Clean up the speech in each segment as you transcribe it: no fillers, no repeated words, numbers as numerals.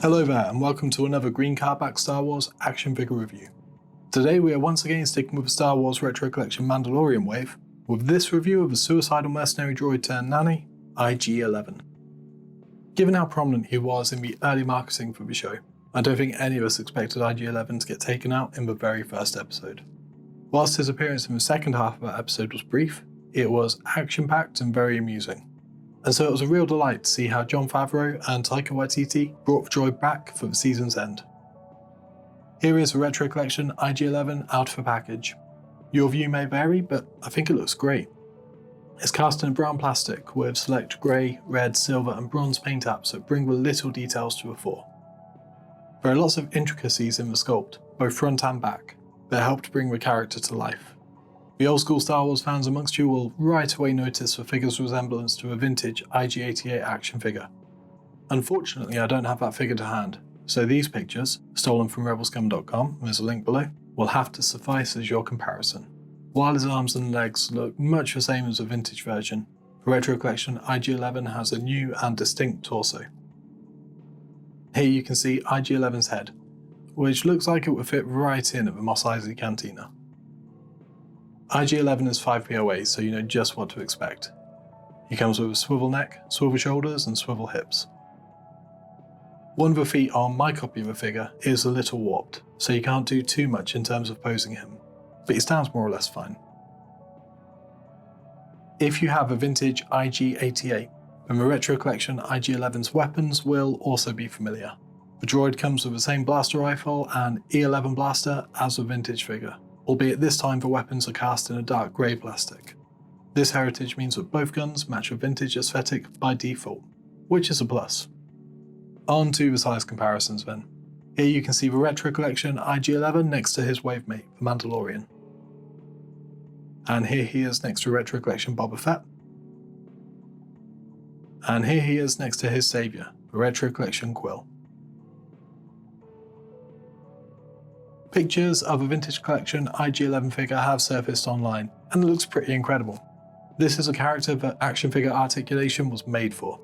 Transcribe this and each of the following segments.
Hello there and welcome to another Green Cardback Star Wars action figure review. Today we are once again sticking with the Star Wars Retro Collection Mandalorian wave with this review of a suicidal mercenary droid turned nanny, IG-11. Given how prominent he was in the early marketing for the show, I don't think any of us expected IG-11 to get taken out in the very first episode. Whilst his appearance in the second half of that episode was brief, it was action-packed and very amusing. And so it was a real delight to see how Jon Favreau and Taika Waititi brought the droid back for the season's end. Here is the Retro Collection IG-11 out of the package. Your view may vary, but I think it looks great. It's cast in a brown plastic with select grey, red, silver and bronze paint apps that bring the little details to the fore. There are lots of intricacies in the sculpt, both front and back, that help to bring the character to life. The old school Star Wars fans amongst you will right away notice the figure's resemblance to a vintage IG-88 action figure. Unfortunately, I don't have that figure to hand, so these pictures, stolen from rebelscum.com, there's a link below, will have to suffice as your comparison. While his arms and legs look much the same as the vintage version, the Retro Collection IG-11 has a new and distinct torso. Here you can see IG-11's head, which looks like it would fit right in at the Mos Eisley Cantina. IG-11 is 5p away, so you know just what to expect. He comes with a swivel neck, swivel shoulders and swivel hips. One of the feet on my copy of the figure is a little warped, so you can't do too much in terms of posing him, but he stands more or less fine. If you have a vintage IG-88, then the Retro Collection IG-11's weapons will also be familiar. The droid comes with the same blaster rifle and E11 blaster as the vintage figure, albeit this time the weapons are cast in a dark grey plastic. This heritage means that both guns match a vintage aesthetic by default, which is a plus. On to the size comparisons then. Here you can see the Retro Collection IG-11 next to his wave mate, the Mandalorian. And here he is next to Retro Collection Boba Fett. And here he is next to his saviour, the Retro Collection Quill. Pictures of a vintage collection IG-11 figure have surfaced online, and it looks pretty incredible. This is a character that action figure articulation was made for.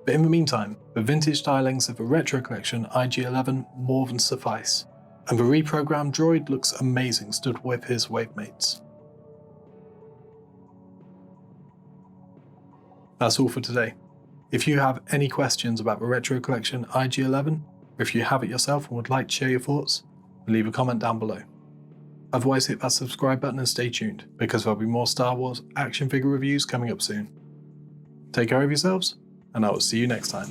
But in the meantime, the vintage stylings of the Retro Collection IG-11 more than suffice, and the reprogrammed droid looks amazing stood with his wave mates. That's all for today. If you have any questions about the Retro Collection IG-11, or if you have it yourself and would like to share your thoughts, leave a comment down below. Otherwise hit that subscribe button and stay tuned, because there'll be more Star Wars action figure reviews coming up soon. Take care of yourselves, and I will see you next time.